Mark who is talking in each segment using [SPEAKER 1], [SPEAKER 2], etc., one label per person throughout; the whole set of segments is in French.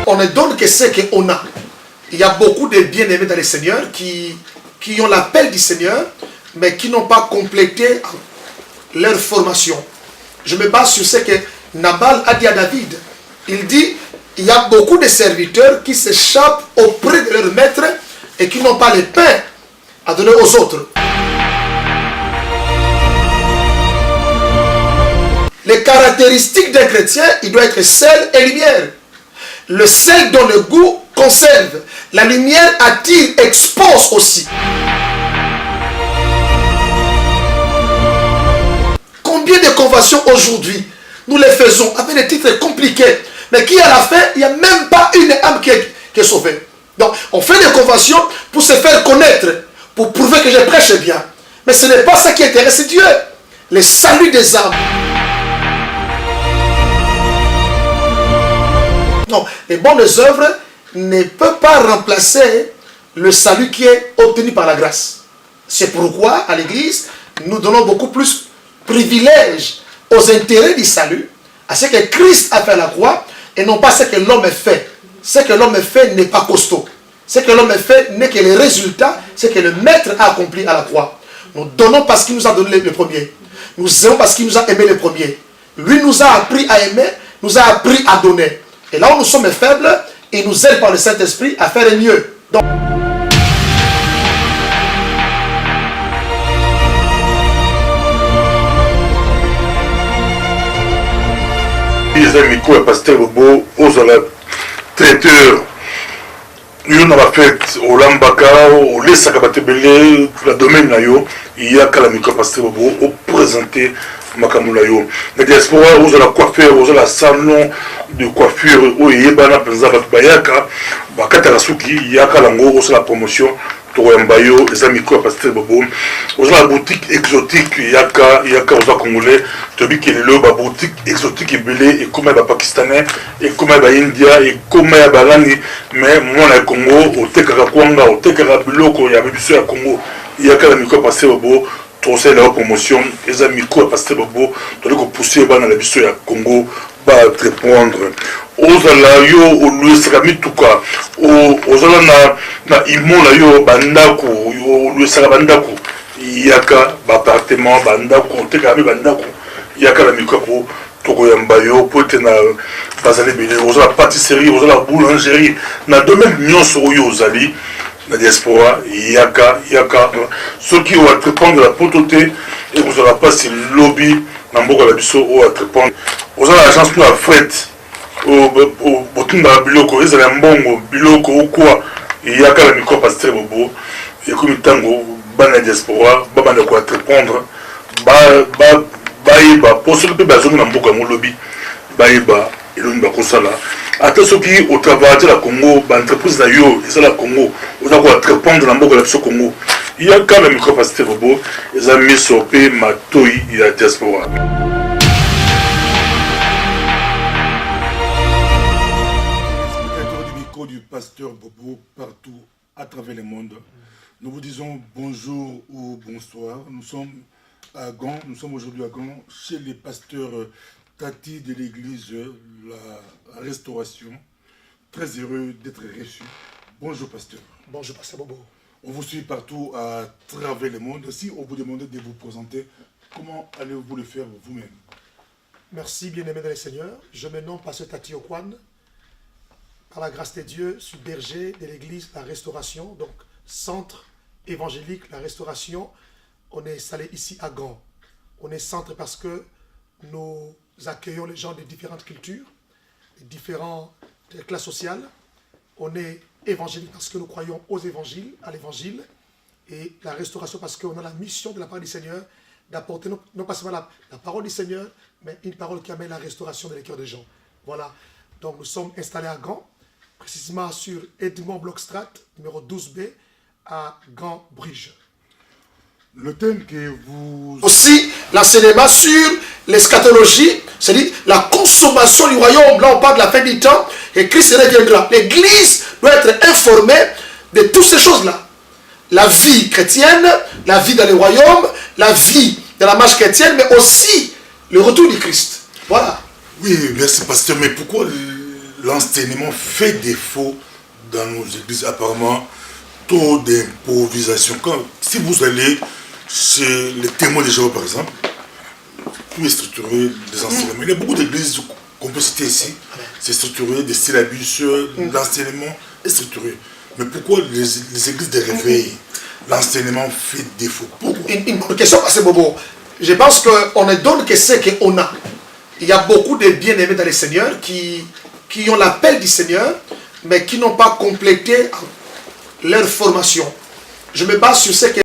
[SPEAKER 1] on ne donne que ce qu'on a. Il y a beaucoup de bien-aimés dans le Seigneur qui ont l'appel du Seigneur, mais qui n'ont pas complété leur formation. Je me base sur ce que Nabal a dit à David. Il dit, il y a beaucoup de serviteurs qui s'échappent auprès de leur maître et qui n'ont pas le pain à donner aux autres. Les caractéristiques d'un chrétien, il doit être sel et lumière. Le sel donne le goût, conserve. La lumière attire, expose aussi. Combien de conversions aujourd'hui, nous les faisons avec des titres compliqués, mais qui à la fin, il n'y a même pas une âme qui est sauvée. Donc, on fait des conversions pour se faire connaître, pour prouver que je prêche bien. Mais ce n'est pas ça qui intéresse Dieu. Le salut des âmes. Non, les bonnes œuvres ne peuvent pas remplacer le salut qui est obtenu par la grâce. C'est pourquoi, à l'Église, nous donnons beaucoup plus privilège aux intérêts du salut, à ce que Christ a fait à la croix, et non pas ce que l'homme fait. Ce que l'homme fait n'est pas costaud. Ce que l'homme fait n'est que le résultat, ce que le Maître a accompli à la croix. Nous donnons parce qu'il nous a donné le premier. Nous aimons parce qu'il nous a aimé le premier. Lui nous a appris à aimer, nous a appris à donner. Et là où nous sommes faibles, il nous aide par le Saint-Esprit à faire mieux. Donc,
[SPEAKER 2] les amis, quoi, pasteur Bobo, aux traiteur, nous avons fait au Lambaka, au Lessakabatebele, la domaine nayo, il y a qu'à la micro pasteur Bobo, au présenter Makamulayo. La diaspora, aux la coiffeur, aux la salon de coiffure, où il y a Bana Penzabat Bayaka, Bakatarasuki, il y a qu'à la promotion. Toyambayo, les amis quoi, pasteur Bobo, aux la boutique exotique, il y a qu'à aux Congolais, Tobi qui est le boutique exotique et belé, et comme il y a pakistanais, et comme il y a India, et comme il y a Barani, mais moi, le Congo, au Tekara Kwanga, au Tekara Biloko, il y a Bibiso à Congo, il y a qu'à la micro, pasteur Bobo, trouver la promotion, les amis quoi, pasteur Bobo, tu dois pousser dans la Bibiso à Congo, va répondre. Ozala yo oluesaka mituka ozala na imola yo bandako yo oluesaka bandako yaka baappartement bandako otekami bandako yaka na mikako tokoyamba yo po ete na bazali ebele ozala pâtisserie ozala boulangerie na domaine nyonso oyo ozali na diaspora yaka soki oatrependre la poto te ekozala mpasi lobi na mboka na biso oatrependre ozala agence to ya fret botunda biloko ezala mbongo biloko okwa yaka la micro pasteur Bobo ekomi ntango bana diaspora babanda koatrepondre bayeba po soki mpe bazongi na mboka yango lobi bayeba eloni bakosala ata soki otravaille la Congo baentreprise na yo ezala Congo oza koatrepondre na mboka na biso Congo yaka la micro pasteur Bobo eza miso mpe matoi ya diaspora.
[SPEAKER 3] Du pasteur Bobo partout à travers le monde. Nous vous disons bonjour ou bonsoir. Nous sommes à Gand, nous sommes aujourd'hui à Gand chez les pasteurs Tati de l'église La Restauration. Très heureux d'être reçus. Bonjour pasteur.
[SPEAKER 1] bonjour pasteur Bobo.
[SPEAKER 3] On vous suit partout à travers le monde. Si on vous demandait de vous présenter, comment allez-vous le faire vous-même?
[SPEAKER 1] Merci bien-aimé dans le Seigneur. Je me nomme pasteur Tati Okwan. Par la grâce de Dieu, je suis berger de l'église La Restauration, donc centre évangélique La Restauration. On est installé ici à Gand. On est centre parce que nous accueillons les gens de différentes cultures, de différentes classes sociales. On est évangélique parce que nous croyons aux évangiles, à l'évangile. Et La Restauration parce qu'on a la mission de la part du Seigneur d'apporter non pas seulement la parole du Seigneur, mais une parole qui amène la restauration dans les cœurs des gens. Voilà. Donc nous sommes installés à Gand, précisément sur Edmond Blockstrat, numéro 12B, à Gand-Bruges.
[SPEAKER 3] Le thème que vous...
[SPEAKER 1] Aussi, l'enseignement sur l'eschatologie, c'est-à-dire la consommation du royaume. Là, on parle de la fin du temps, et Christ reviendra. L'Église doit être informée de toutes ces choses-là. La vie chrétienne, la vie dans le royaume, la vie dans la marche chrétienne, mais aussi le retour du Christ. Voilà.
[SPEAKER 3] Oui, merci pasteur, mais pourquoi l'enseignement fait défaut dans nos églises, apparemment, taux d'improvisation. Si vous allez chez les témoins de Jéhovah, par exemple, tout est structuré, des enseignements. Il y a beaucoup d'églises qu'on peut citer ici, c'est structuré, des syllabus, l'enseignement est structuré. Mais pourquoi les églises de réveil, l'enseignement fait défaut?
[SPEAKER 1] Une bonne question, parce que Bobo, je pense qu'on ne donne que ce qu'on a. Il y a beaucoup de bien-aimés dans le Seigneur qui ont l'appel du Seigneur, mais qui n'ont pas complété leur formation. Je me base sur ce que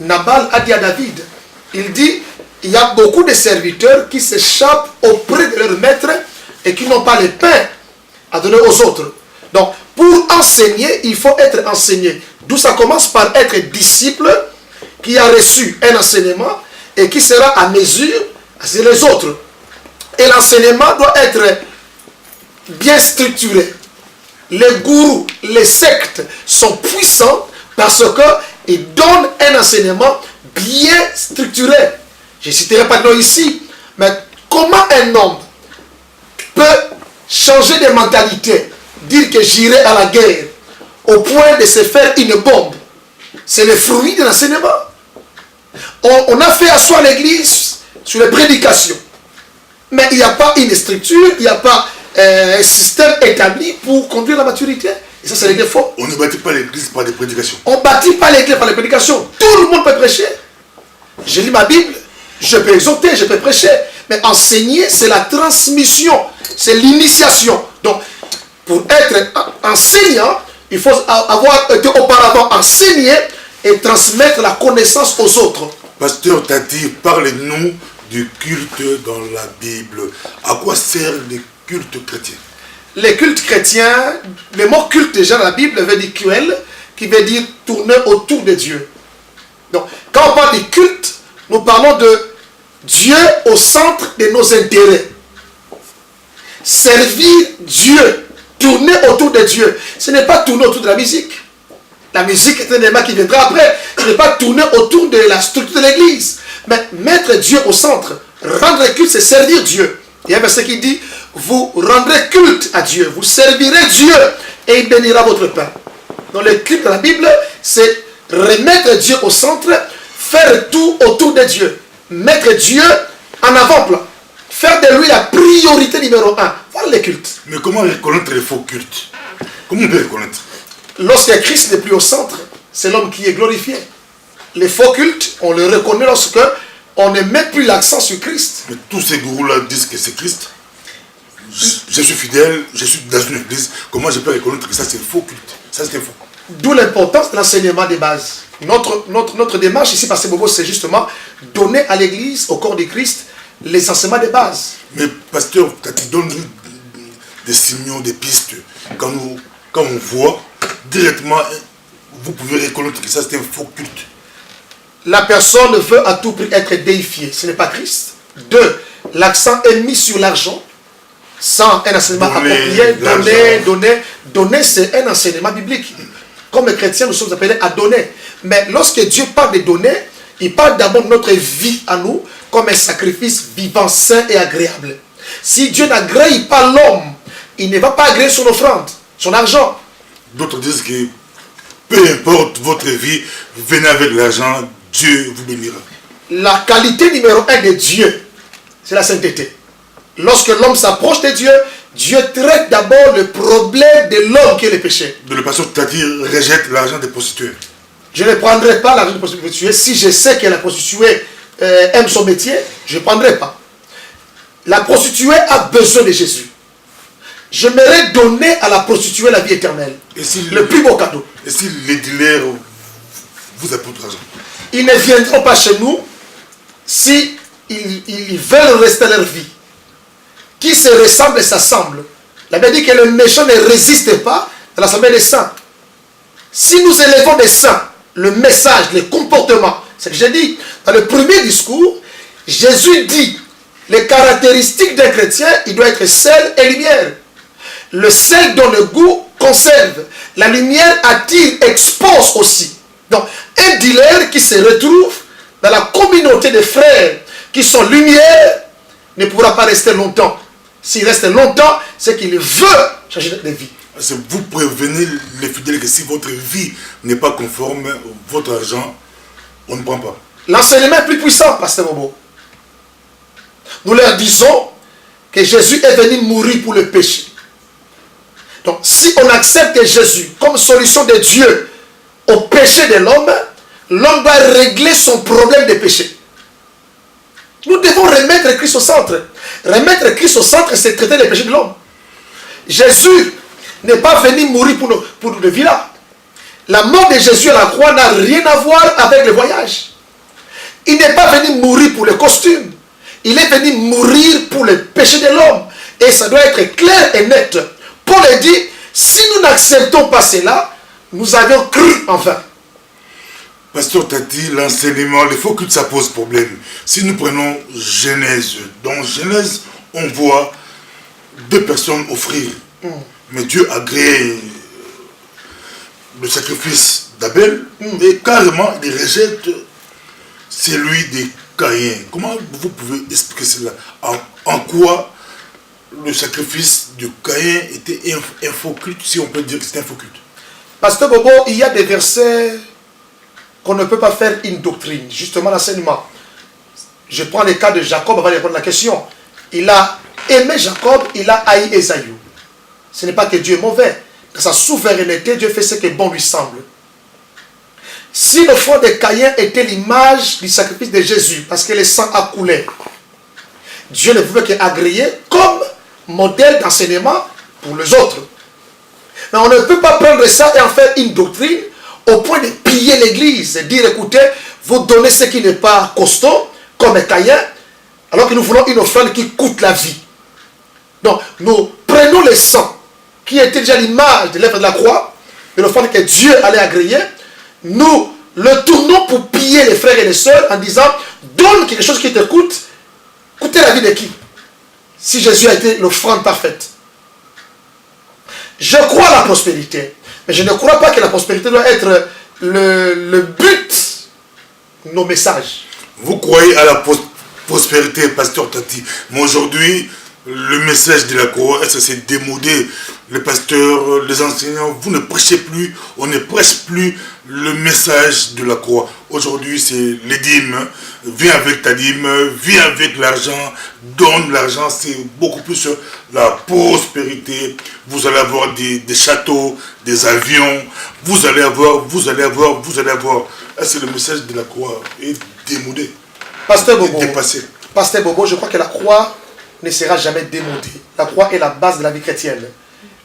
[SPEAKER 1] Nabal a dit à David, il dit, il y a beaucoup de serviteurs qui s'échappent auprès de leur maître et qui n'ont pas le pain à donner aux autres. Donc, pour enseigner, il faut être enseigné. D'où ça commence par être disciple qui a reçu un enseignement et qui sera à mesure sur les autres. Et l'enseignement doit être bien structuré. Les gourous, les sectes sont puissants parce qu'ils donnent un enseignement bien structuré. Je ne citerai pas de nom ici, mais comment un homme peut changer de mentalité, dire que j'irai à la guerre, au point de se faire une bombe? C'est le fruit de l'enseignement. On a fait asseoir l'église sur les prédications. Mais il n'y a pas une structure, il n'y a pas un système établi pour conduire la maturité. Et ça, c'est le défaut.
[SPEAKER 3] On ne bâtit pas l'église par des prédications.
[SPEAKER 1] On ne bâtit pas l'église par les prédications. Tout le monde peut prêcher. Je lis ma Bible, je peux exhorter, je peux prêcher. Mais enseigner, c'est la transmission, c'est l'initiation. Donc, pour être enseignant, il faut avoir été auparavant enseigné et transmettre la connaissance aux autres.
[SPEAKER 3] Pasteur Tati, parlez-nous du culte dans la Bible. À quoi servent les cultes chrétiens?
[SPEAKER 1] Les cultes chrétiens, le mot culte déjà dans la Bible veut dire kuel, qui veut dire tourner autour de Dieu. Donc, quand on parle de culte, nous parlons de Dieu au centre de nos intérêts. Servir Dieu, tourner autour de Dieu. Ce n'est pas tourner autour de la musique. La musique est un élément qui viendra après. Ce n'est pas tourner autour de la structure de l'église. Mais mettre Dieu au centre. Rendre culte, c'est servir Dieu. Il y a un verset qui dit, vous rendrez culte à Dieu, vous servirez Dieu et il bénira votre pain. Donc le culte de la Bible, c'est remettre Dieu au centre, faire tout autour de Dieu. Mettre Dieu en avant-plan. Faire de lui la priorité numéro 1. Voilà le culte.
[SPEAKER 3] Mais comment reconnaître les faux cultes? Comment on peut reconnaître?
[SPEAKER 1] Lorsque Christ n'est plus au centre, c'est l'homme qui est glorifié. Les faux cultes, on le reconnaît lorsque on ne met plus l'accent sur Christ.
[SPEAKER 3] Mais tous ces gourous-là disent que c'est Christ. Je suis fidèle, je suis dans une église. Comment je peux reconnaître que ça c'est faux culte? Ça c'est faux.
[SPEAKER 1] D'où l'importance de l'enseignement des bases. Notre démarche ici, Pasteur Bobo, c'est justement donner à l'église, au corps de Christ, les enseignements des bases.
[SPEAKER 3] Mais pasteur, quand tu donnes des signaux, des pistes, quand on voit directement, vous pouvez reconnaître que ça c'est un faux culte.
[SPEAKER 1] La personne veut à tout prix être déifiée. Ce n'est pas Christ. 2. L'accent est mis sur l'argent. Sans un enseignement approprié. Donner, c'est un enseignement biblique. Comme chrétiens, nous sommes appelés à donner. Mais lorsque Dieu parle de donner, il parle d'abord de notre vie à nous comme un sacrifice vivant, sain et agréable. Si Dieu n'agrée pas l'homme, il ne va pas agréer son offrande, son argent.
[SPEAKER 3] D'autres disent que peu importe votre vie, venez avec l'argent, Dieu vous bénira.
[SPEAKER 1] La qualité numéro 1 de Dieu, c'est la sainteté. Lorsque l'homme s'approche de Dieu, Dieu traite d'abord le problème de l'homme qui est le péché.
[SPEAKER 3] De le pasteur Tati rejette l'argent des prostituées.
[SPEAKER 1] Je ne prendrai pas l'argent des prostituées. Si je sais que la prostituée aime son métier, je ne prendrai pas. La prostituée a besoin de Jésus. J'aimerais donner à la prostituée la vie éternelle.
[SPEAKER 3] Et si
[SPEAKER 1] le plus beau cadeau.
[SPEAKER 3] Et si les dealers vous apportent l'argent?
[SPEAKER 1] Ils ne viendront pas chez nous si ils veulent rester leur vie. Qui se ressemble s'assemble. La Bible dit que le méchant ne résiste pas à l'assemblée des saints. Si nous élevons des saints, le message, le comportement, c'est ce que j'ai dit dans le premier discours, Jésus dit les caractéristiques d'un chrétien, il doit être sel et lumière. Le sel donne le goût, conserve. La lumière attire, expose aussi. Donc, un dealer qui se retrouve dans la communauté des frères qui sont lumière ne pourra pas rester longtemps. S'il reste longtemps, c'est qu'il veut changer de vie.
[SPEAKER 3] Vous prévenez les fidèles que si votre vie n'est pas conforme, votre argent, on ne prend pas.
[SPEAKER 1] L'enseignement est plus puissant, Pasteur Bobo. Nous leur disons que Jésus est venu mourir pour le péché. Donc, si on accepte Jésus comme solution de Dieu au péché de l'homme, l'homme va régler son problème de péché. Nous devons remettre Christ au centre. Remettre Christ au centre, c'est traiter les péchés de l'homme. Jésus n'est pas venu mourir pour nos villas. La mort de Jésus à la croix n'a rien à voir avec le voyage. Il n'est pas venu mourir pour le costume. Il est venu mourir pour le péché de l'homme. Et ça doit être clair et net. Paul dit, si nous n'acceptons pas cela, nous avions cru en vain.
[SPEAKER 3] Pasteur Tati, l'enseignement, les faux cultes, ça pose problème. Si nous prenons Genèse, dans Genèse, on voit deux personnes offrir. Mais Dieu a agréé le sacrifice d'Abel et carrément il rejette celui des Caïn. Comment vous pouvez expliquer cela? En quoi le sacrifice de Caïn était un faux culte, si on peut dire que c'était un faux culte?
[SPEAKER 1] Pasteur Bobo, il y a des versets qu'on ne peut pas faire une doctrine. Justement, l'enseignement. Je prends le cas de Jacob avant de répondre à la question. Il a aimé Jacob, il a haï Ésaü. Ce n'est pas que Dieu est mauvais. Dans sa souveraineté, Dieu fait ce qui est bon lui semble. Si le front de Caïn était l'image du sacrifice de Jésus, parce que le sang a coulé, Dieu ne pouvait qu'agréer comme modèle d'enseignement pour les autres. Mais on ne peut pas prendre ça et en faire une doctrine au point de piller l'église et dire, écoutez, vous donnez ce qui n'est pas costaud, comme Caïn, alors que nous voulons une offrande qui coûte la vie. Donc, nous prenons le sang, qui était déjà l'image de l'œuvre de la croix, de l'offrande que Dieu allait agréer, nous le tournons pour piller les frères et les sœurs en disant, donne quelque chose qui te coûte, coûter la vie de qui? Si Jésus a été l'offrande parfaite. Je crois à la prospérité, mais je ne crois pas que la prospérité doit être le but de nos messages.
[SPEAKER 3] Vous croyez à la prospérité, pasteur Tati, mais aujourd'hui, le message de la croix, est-ce que c'est démodé? Les pasteurs, les enseignants, vous ne prêchez plus, on ne prêche plus le message de la croix. Aujourd'hui, c'est les dîmes. Viens avec ta dîme, viens avec l'argent, donne l'argent, c'est beaucoup plus la prospérité. Vous allez avoir des châteaux, des avions, vous allez avoir. Est-ce que le message de la croix est démodé?
[SPEAKER 1] Pasteur Bobo,
[SPEAKER 3] dépassé?
[SPEAKER 1] Pasteur Bobo, je crois que la croix ne sera jamais démodée. La croix est la base de la vie chrétienne.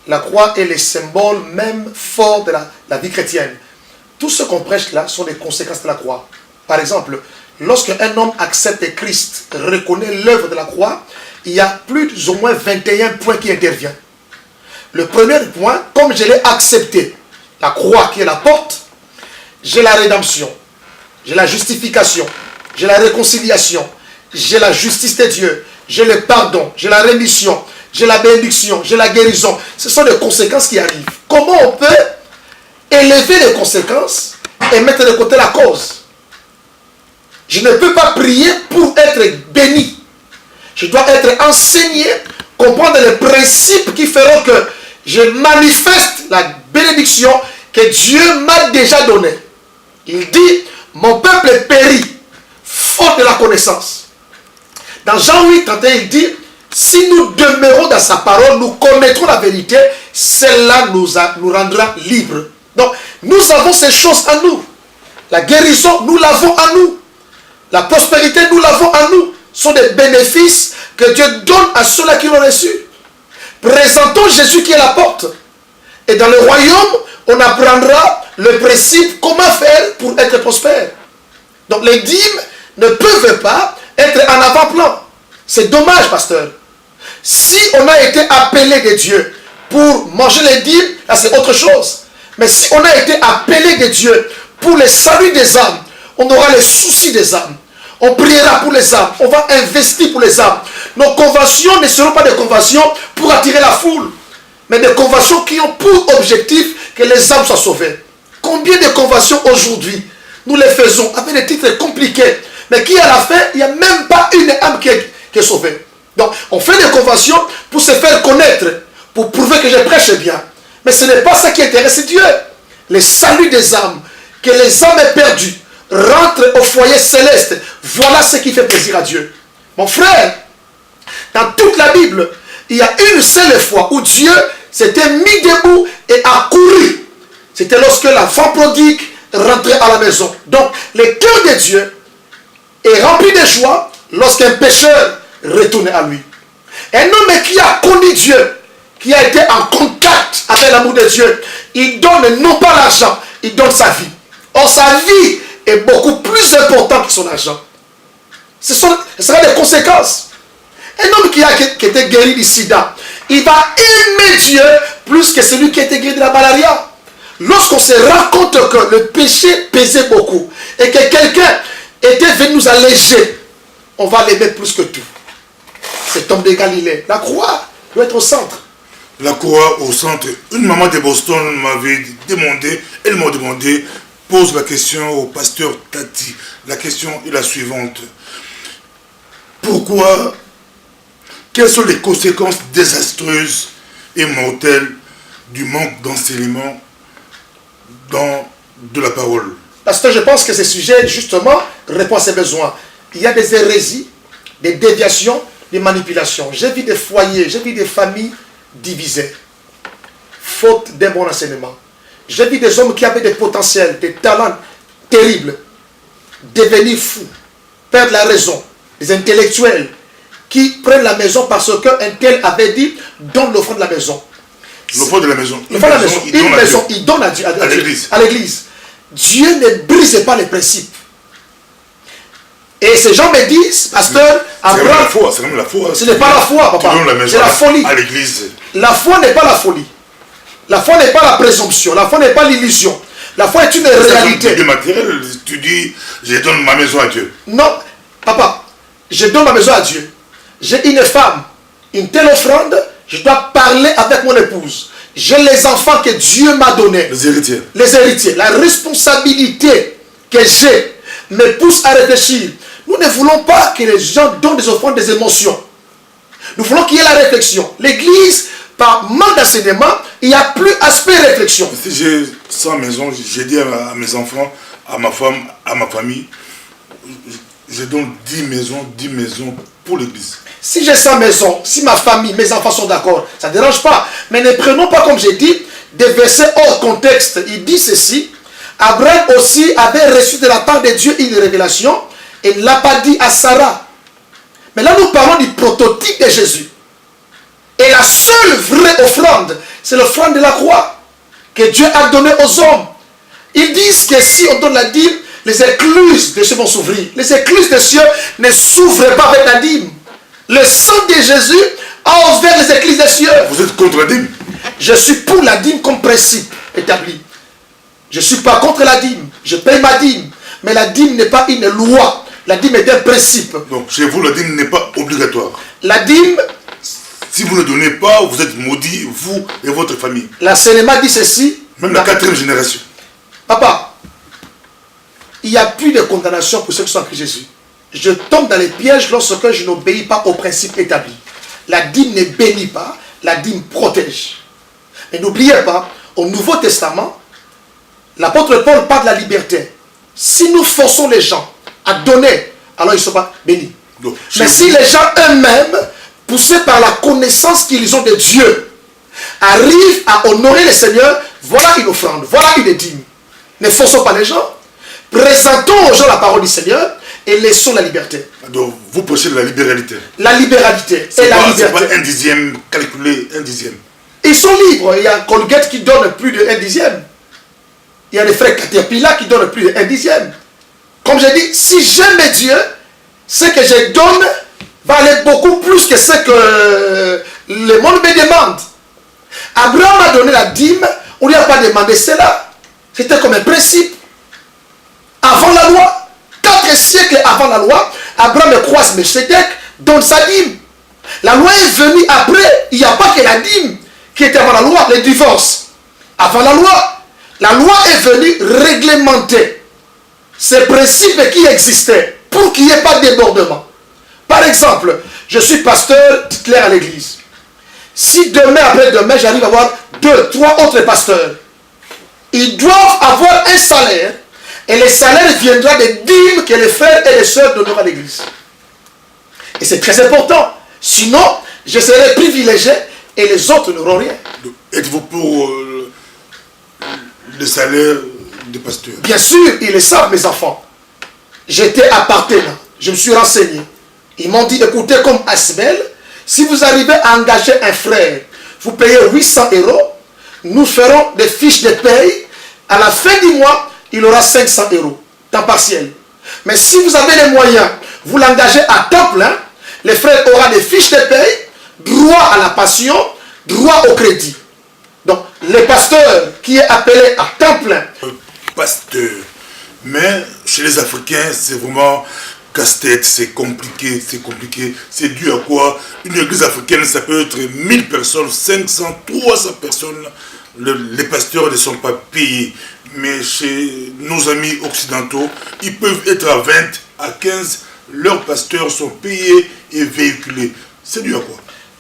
[SPEAKER 1] La croix est le symbole même fort de la vie chrétienne. Tout ce qu'on prêche là sont les conséquences de la croix. Par exemple, lorsque un homme accepte Christ, reconnaît l'œuvre de la croix, il y a plus ou moins 21 points qui interviennent. Le premier point, comme je l'ai accepté, la croix qui est la porte, j'ai la rédemption, j'ai la justification, j'ai la réconciliation, j'ai la justice de Dieu, j'ai le pardon, j'ai la rémission, j'ai la bénédiction, j'ai la guérison. Ce sont des conséquences qui arrivent. Comment on peut élever les conséquences et mettre de côté la cause? Je ne peux pas prier pour être béni. Je dois être enseigné, comprendre les principes qui feront que je manifeste la bénédiction que Dieu m'a déjà donnée. Il dit, mon peuple périt, faute de la connaissance. Dans Jean 8, 31, il dit, si nous demeurons dans sa parole, nous connaîtrons la vérité, celle-là nous rendra libres. Donc, nous avons ces choses en nous. La guérison, nous l'avons en nous. La prospérité, nous l'avons en nous. Ce sont des bénéfices que Dieu donne à ceux-là qui l'ont reçu. Présentons Jésus qui est la porte. Et dans le royaume, on apprendra le principe, comment faire pour être prospère. Donc, les dîmes ne peuvent pas être en avant-plan. C'est dommage, pasteur. Si on a été appelé de Dieu pour manger les dîmes, là c'est autre chose. Mais si on a été appelé de Dieu pour le salut des âmes, on aura les soucis des âmes. On priera pour les âmes. On va investir pour les âmes. Nos conventions ne seront pas des conventions pour attirer la foule, mais des conventions qui ont pour objectif que les âmes soient sauvées. Combien de conventions aujourd'hui nous les faisons avec des titres compliqués, mais qui à la fin, il n'y a même pas une âme qui est sauvée. Donc, on fait des conventions pour se faire connaître, pour prouver que je prêche bien. Mais ce n'est pas ça qui intéresse Dieu. Le salut des âmes, que les âmes perdues rentrent au foyer céleste. Voilà ce qui fait plaisir à Dieu. Mon frère, dans toute la Bible, il y a une seule fois où Dieu s'était mis debout et a couru. C'était lorsque l'enfant prodigue rentrait à la maison. Donc, le cœur de Dieu est rempli de joie lorsqu'un pécheur retournait à lui. Un homme qui a connu Dieu, qui a été en contact avec l'amour de Dieu, il donne non pas l'argent, il donne sa vie. Or, sa vie est beaucoup plus importante que son argent. Ce sera des conséquences. Un homme qui a été guéri du sida, il va aimer Dieu plus que celui qui a été guéri de la malaria. Lorsqu'on se rend compte que le péché pesait beaucoup et que quelqu'un était venu nous alléger, on va l'aimer plus que tout. Cet homme de Galilée, la croix doit être au centre.
[SPEAKER 3] La croix au centre. Une maman de Boston m'avait demandé, elle m'a demandé, pose la question au pasteur Tati. La question est la suivante. Pourquoi, quelles sont les conséquences désastreuses et mortelles du manque d'enseignement de la parole?
[SPEAKER 1] Parce que je pense que ce sujet, justement, répond à ces besoins. Il y a des hérésies, des déviations, des manipulations. J'ai vu des foyers, j'ai vu des familles divisées, faute d'un bon enseignement. J'ai vu des hommes qui avaient des potentiels, des talents terribles, devenir fous, perdre la raison. Des intellectuels qui prennent la maison parce qu'un tel avait dit donne l'offrande de la maison.
[SPEAKER 3] L'offrande de la maison.
[SPEAKER 1] L'offrande de la maison. Une maison, il donne à Dieu, à l'église. Dieu ne brise pas les principes. Et ces gens me disent, pasteur, Abraham,
[SPEAKER 3] c'est même la foi.
[SPEAKER 1] Ce n'est pas la foi, papa. C'est la folie.
[SPEAKER 3] À l'église.
[SPEAKER 1] La foi n'est pas la folie. La foi n'est pas la présomption. La foi n'est pas l'illusion. La foi est une réalité.
[SPEAKER 3] Du matériel, tu dis, je donne ma maison à Dieu.
[SPEAKER 1] Non, papa, je donne ma maison à Dieu. J'ai une femme, une telle offrande, je dois parler avec mon épouse. J'ai les enfants que Dieu m'a donnés.
[SPEAKER 3] Les héritiers.
[SPEAKER 1] Les héritiers. La responsabilité que j'ai me pousse à réfléchir. Nous ne voulons pas que les gens donnent des offrandes des émotions. Nous voulons qu'il y ait la réflexion. L'église, par manque d'enseignement, il n'y a plus aspect réflexion.
[SPEAKER 3] Si j'ai 100 maisons, j'ai dit à mes enfants, à ma femme, à ma famille, je donne 10 maisons pour l'église.
[SPEAKER 1] Si j'ai 100 maisons, si ma famille, mes enfants sont d'accord, ça ne dérange pas. Mais ne prenons pas, comme j'ai dit, des versets hors contexte. Il dit ceci. Abraham aussi avait reçu de la part de Dieu une révélation et ne l'a pas dit à Sarah. Mais là, nous parlons du prototype de Jésus. Et la seule vraie offrande, c'est l'offrande de la croix que Dieu a donnée aux hommes. Ils disent que si on donne la dîme, les écluses des cieux vont s'ouvrir. Les écluses des cieux ne s'ouvrent pas avec la dîme. Le sang de Jésus a ouvert les écluses des cieux.
[SPEAKER 3] Vous êtes contre la dîme?
[SPEAKER 1] Je suis pour la dîme comme principe établi. Je ne suis pas contre la dîme. Je paye ma dîme. Mais la dîme n'est pas une loi. La dîme est un principe.
[SPEAKER 3] Donc chez vous, la dîme n'est pas obligatoire.
[SPEAKER 1] La dîme...
[SPEAKER 3] Si vous ne donnez pas, vous êtes maudits, vous et votre famille.
[SPEAKER 1] L'enseignement dit ceci.
[SPEAKER 3] Même la 4e génération.
[SPEAKER 1] Papa, il n'y a plus de condamnation pour ceux qui sont en Christ Jésus. Je tombe dans les pièges lorsque je n'obéis pas aux principes établis. La dîme ne bénit pas, la dîme protège. Et n'oubliez pas, au Nouveau Testament, l'apôtre Paul parle de la liberté. Si nous forçons les gens à donner, alors ils ne sont pas bénis.
[SPEAKER 3] Donc,
[SPEAKER 1] mais si les gens eux-mêmes, poussés par la connaissance qu'ils ont de Dieu, arrivent à honorer le Seigneur, voilà une offrande, voilà une dîme. Ne forçons pas les gens. Présentons aux gens la parole du Seigneur et laissons la liberté.
[SPEAKER 3] Donc vous prêchez la libéralité.
[SPEAKER 1] La libéralité.
[SPEAKER 3] C'est pas un dixième calculé, un dixième.
[SPEAKER 1] Ils sont libres. Il y a Colgate qui donne plus de 1 dixième. Il y a les frères Caterpillar qui donnent plus de 1 dixième. Comme j'ai dit, si j'aime Dieu, ce que je donne va aller beaucoup plus que ce que le monde me demande. Abraham a donné la dîme, on ne lui a pas demandé cela. C'était comme un principe. Avant la loi, 4 siècles avant la loi, Abraham croise Melchizedek, donne sa dîme. La loi est venue après. Il n'y a pas que la dîme qui était avant la loi, le divorce. Avant la loi est venue réglementer ces principes qui existaient pour qu'il n'y ait pas de débordement. Par exemple, je suis pasteur titulaire à l'église. Si demain, après-demain, j'arrive à avoir 2, 3 autres pasteurs, ils doivent avoir un salaire et le salaire viendra des dîmes que les frères et les sœurs donneront à l'église. Et c'est très important. Sinon, je serai privilégié et les autres n'auront rien.
[SPEAKER 3] Êtes-vous pour le salaire des pasteurs?
[SPEAKER 1] Bien sûr, ils le savent, mes enfants. J'étais appartenant. Je me suis renseigné. Ils m'ont dit, écoutez, comme Asbel, si vous arrivez à engager un frère, vous payez 800 €, nous ferons des fiches de paye. À la fin du mois, il aura 500 €, temps partiel. Mais si vous avez les moyens, vous l'engagez à temps plein, le frère aura des fiches de paye, droit à la passion, droit au crédit. Donc, le pasteur qui est appelé à temps plein.
[SPEAKER 3] Pasteur. Mais chez les Africains, c'est vraiment casse-tête, c'est compliqué, c'est compliqué. C'est dû à quoi? Une église africaine, ça peut être 1000 personnes, 500, 300 personnes. Les pasteurs ne sont pas payés. mais chez nos amis occidentaux, ils peuvent être à 20, à 15, leurs pasteurs sont payés et véhiculés. C'est dû à quoi?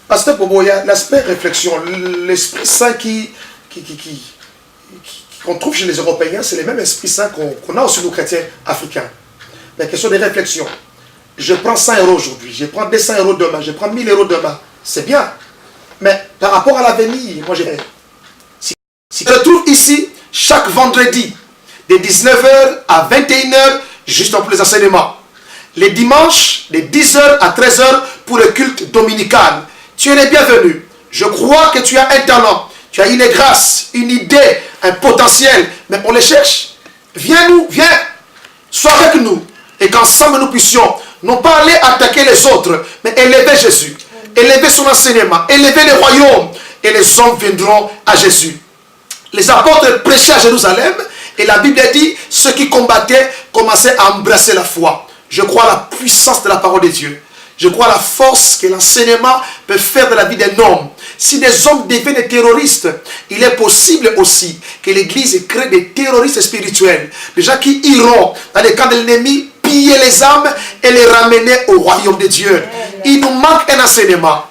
[SPEAKER 1] Pasteur Bobo, il y a l'aspect réflexion. L'Esprit Saint qu'on trouve chez les Européens, c'est le même Esprit Saint qu'on a aussi nous chrétiens africains. La question des réflexions. Je prends 100 euros aujourd'hui, je prends 200 euros demain, je prends 1000 euros demain. C'est bien. Mais par rapport à l'avenir, moi j'ai... Si je retrouve ici, chaque vendredi, de 19h à 21h, juste pour les enseignements. Les dimanches, de 10h à 13h, pour le culte dominical. Tu es le bienvenu. Je crois que tu as un talent, tu as une grâce, une idée, un potentiel, mais on les cherche. Viens nous, viens, sois avec nous, et qu'ensemble nous puissions, non pas aller attaquer les autres, mais élever Jésus, élever son enseignement, élever le royaume, et les hommes viendront à Jésus. Les apôtres prêchaient à Jérusalem, et la Bible dit, ceux qui combattaient commençaient à embrasser la foi. Je crois à la puissance de la parole de Dieu. Je crois à la force que l'enseignement peut faire de la vie d'un homme. Si des hommes deviennent des terroristes, il est possible aussi que l'Église crée des terroristes spirituels. Des gens qui iront dans les camps de l'ennemi, piller les âmes et les ramener au royaume de Dieu. Il nous manque un enseignement.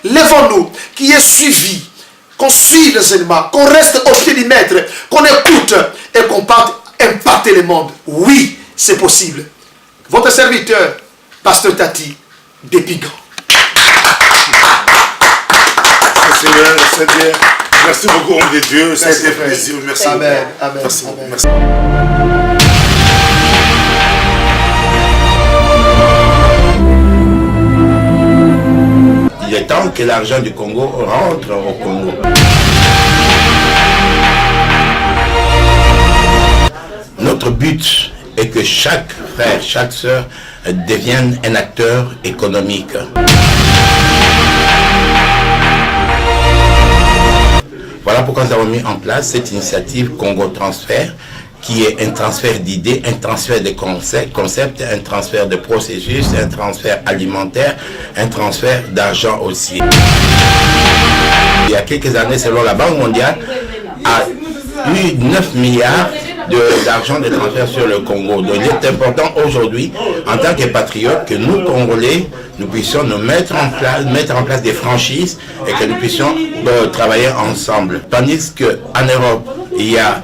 [SPEAKER 1] lèvons-nous, qu'il y ait suivi, qu'on suive les éléments, qu'on reste au pied du maître, qu'on écoute et qu'on parte impacter le monde. Oui, c'est possible. Votre serviteur, Pasteur Tati, d'Epigan.
[SPEAKER 3] Seigneur, c'est bien. Merci beaucoup, homme de Dieu. Ça a été un plaisir. Merci.
[SPEAKER 1] Amen. Amen.
[SPEAKER 3] Merci.
[SPEAKER 1] Amen.
[SPEAKER 3] Merci.
[SPEAKER 4] Il est temps que l'argent du Congo rentre au Congo. Notre but est que chaque frère, chaque sœur devienne un acteur économique. Voilà pourquoi nous avons mis en place cette initiative Congo Transfert, qui est un transfert d'idées, un transfert de concepts, un transfert de processus, un transfert alimentaire, un transfert d'argent aussi. Il y a quelques années, selon la Banque mondiale, a eu 9 milliards d'argent de transfert sur le Congo. Donc il est important aujourd'hui, en tant que patriotes, que nous, Congolais, nous puissions nous mettre en place des franchises et que nous puissions travailler ensemble. Tandis qu'en Europe, il y a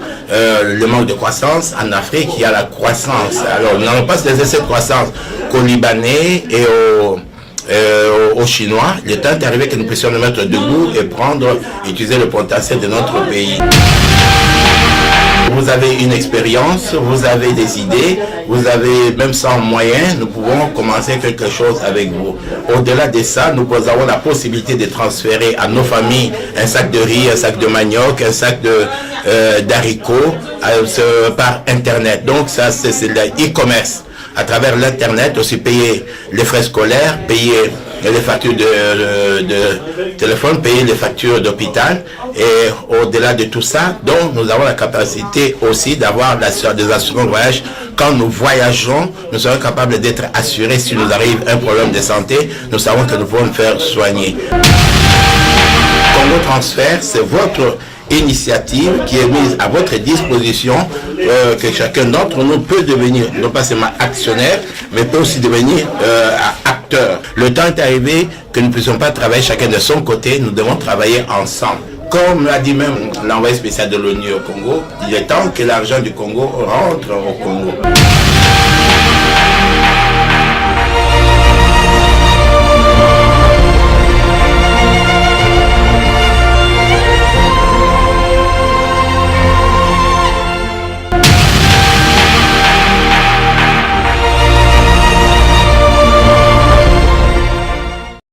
[SPEAKER 4] le manque de croissance, en Afrique, il y a la croissance. Alors nous n'allons pas se laisser cette croissance qu'aux Libanais et aux Chinois. Le temps est arrivé que nous puissions nous mettre debout et utiliser le potentiel de notre pays. Vous avez une expérience, vous avez des idées, vous avez même sans moyens, nous pouvons commencer quelque chose avec vous. Au-delà de ça, nous avons la possibilité de transférer à nos familles un sac de riz, un sac de manioc, un sac d'haricots par Internet. Donc ça, c'est l'e-commerce. À travers l'Internet, aussi payer les frais scolaires, payer les factures de téléphone, payer les factures d'hôpital. Et au-delà de tout ça, donc nous avons la capacité aussi d'avoir des assurances de voyage. Quand nous voyageons, nous serons capables d'être assurés si nous arrive un problème de santé. Nous savons que nous pouvons nous faire soigner. Congo Transfert, c'est votre initiative qui est mise à votre disposition, que chacun d'entre nous peut devenir, non pas seulement actionnaire, mais peut aussi devenir acteur. Le temps est arrivé que nous ne puissions pas travailler chacun de son côté, nous devons travailler ensemble. Comme l'a dit même l'envoyé spécial de l'ONU au Congo, il est temps que l'argent du Congo rentre au Congo.